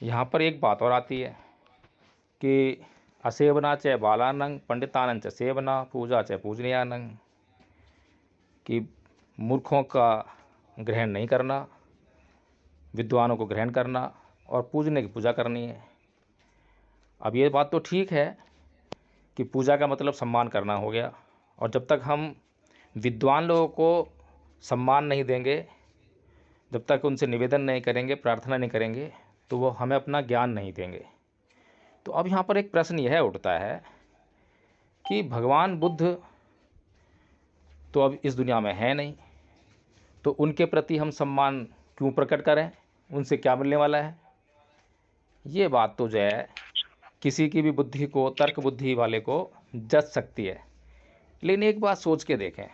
यहाँ पर एक बात और आती है कि असेवना च बालानंग पंडितानंद च सेवना पूजा च पूजनीयानंग, कि मूर्खों का ग्रहण नहीं करना, विद्वानों को ग्रहण करना और पूजने की पूजा करनी है। अब ये बात तो ठीक है कि पूजा का मतलब सम्मान करना हो गया, और जब तक हम विद्वान लोगों को सम्मान नहीं देंगे, जब तक उनसे निवेदन नहीं करेंगे, प्रार्थना नहीं करेंगे, तो वो हमें अपना ज्ञान नहीं देंगे। तो अब यहाँ पर एक प्रश्न यह उठता है कि भगवान बुद्ध तो अब इस दुनिया में है नहीं, तो उनके प्रति हम सम्मान क्यों प्रकट करें, उनसे क्या मिलने वाला है। ये बात तो जो है किसी की भी बुद्धि को, तर्क बुद्धि वाले को जच सकती है। लेकिन एक बात सोच के देखें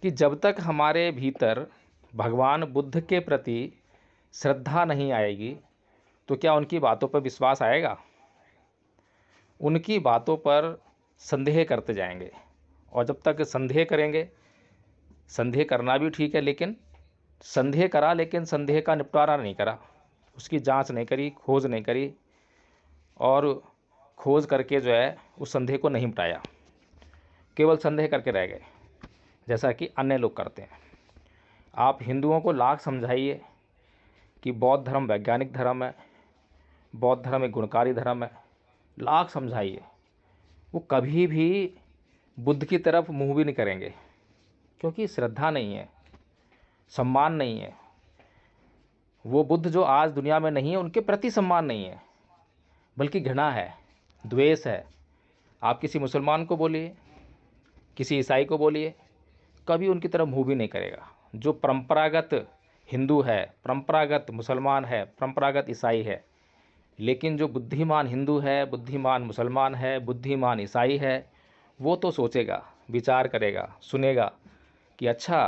कि जब तक हमारे भीतर भगवान बुद्ध के प्रति श्रद्धा नहीं आएगी, तो क्या उनकी बातों पर विश्वास आएगा? उनकी बातों पर संदेह करते जाएंगे, और जब तक संदेह करेंगे, संदेह करना भी ठीक है, लेकिन संदेह करा लेकिन संदेह का निपटारा नहीं करा, उसकी जांच नहीं करी, खोज नहीं करी, और खोज करके जो है उस संदेह को नहीं मिटाया, केवल संदेह करके रह गए, जैसा कि अन्य लोग करते हैं। आप हिंदुओं को लाख समझाइए कि बौद्ध धर्म वैज्ञानिक धर्म है, बौद्ध धर्म एक गुणकारी धर्म है, लाख समझाइए, वो कभी भी बुद्ध की तरफ मुंह भी नहीं करेंगे, क्योंकि श्रद्धा नहीं है, सम्मान नहीं है। वो बुद्ध जो आज दुनिया में नहीं है, उनके प्रति सम्मान नहीं है, बल्कि घृणा है, द्वेष है। आप किसी मुसलमान को बोलिए, किसी ईसाई को बोलिए, कभी उनकी तरफ मुंह भी नहीं करेगा। जो परंपरागत हिंदू है, परंपरागत मुसलमान है, परंपरागत ईसाई है, लेकिन जो बुद्धिमान हिंदू है, बुद्धिमान मुसलमान है, बुद्धिमान ईसाई है, वो तो सोचेगा, विचार करेगा, सुनेगा कि अच्छा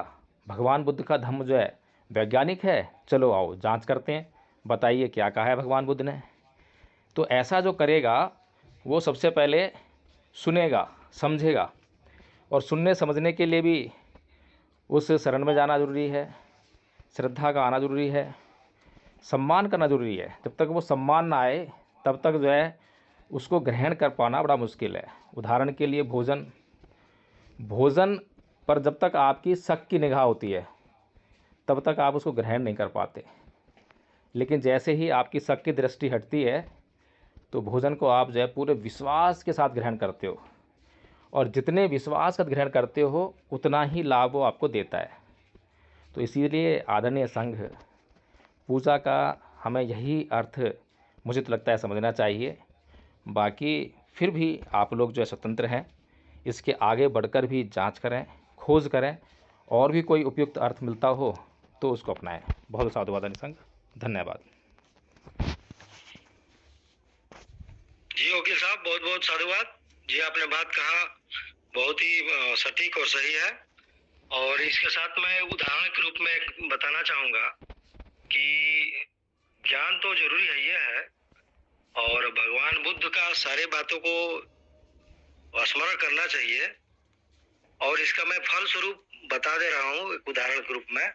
भगवान बुद्ध का धम्म जो है वैज्ञानिक है, चलो आओ जांच करते हैं, बताइए क्या कहा है भगवान बुद्ध ने। तो ऐसा जो करेगा वो सबसे पहले सुनेगा, समझेगा, और सुनने समझने के लिए भी उस शरण में जाना ज़रूरी है, श्रद्धा का आना ज़रूरी है, सम्मान करना ज़रूरी है। जब तक वो सम्मान ना आए, तब तक जो है उसको ग्रहण कर पाना बड़ा मुश्किल है। उदाहरण के लिए भोजन, भोजन पर जब तक आपकी शक की निगाह होती है, तब तक आप उसको ग्रहण नहीं कर पाते। लेकिन जैसे ही आपकी शक की दृष्टि हटती है, तो भोजन को आप जो है पूरे विश्वास के साथ ग्रहण करते हो, और जितने विश्वास का ग्रहण करते हो उतना ही लाभ वो आपको देता है। तो इसीलिए आदरणीय संघ, पूजा का हमें यही अर्थ मुझे तो लगता है समझना चाहिए। बाकी फिर भी आप लोग जो है स्वतंत्र हैं, इसके आगे बढ़कर भी जांच करें, खोज करें, और भी कोई उपयुक्त अर्थ मिलता हो तो उसको अपनाएं। बहुत साधुवाद संघ, धन्यवाद। जी वकील साहब, बहुत बहुत साधुवाद जी। आपने बात कहा बहुत ही सटीक और सही है, और इसके साथ मैं उदाहरण के रूप में बताना चाहूंगा कि ज्ञान तो जरूरी है ये है, और भगवान बुद्ध का सारे बातों को स्मरण करना चाहिए। और इसका मैं फल स्वरूप बता दे रहा हूँ एक उदाहरण के रूप में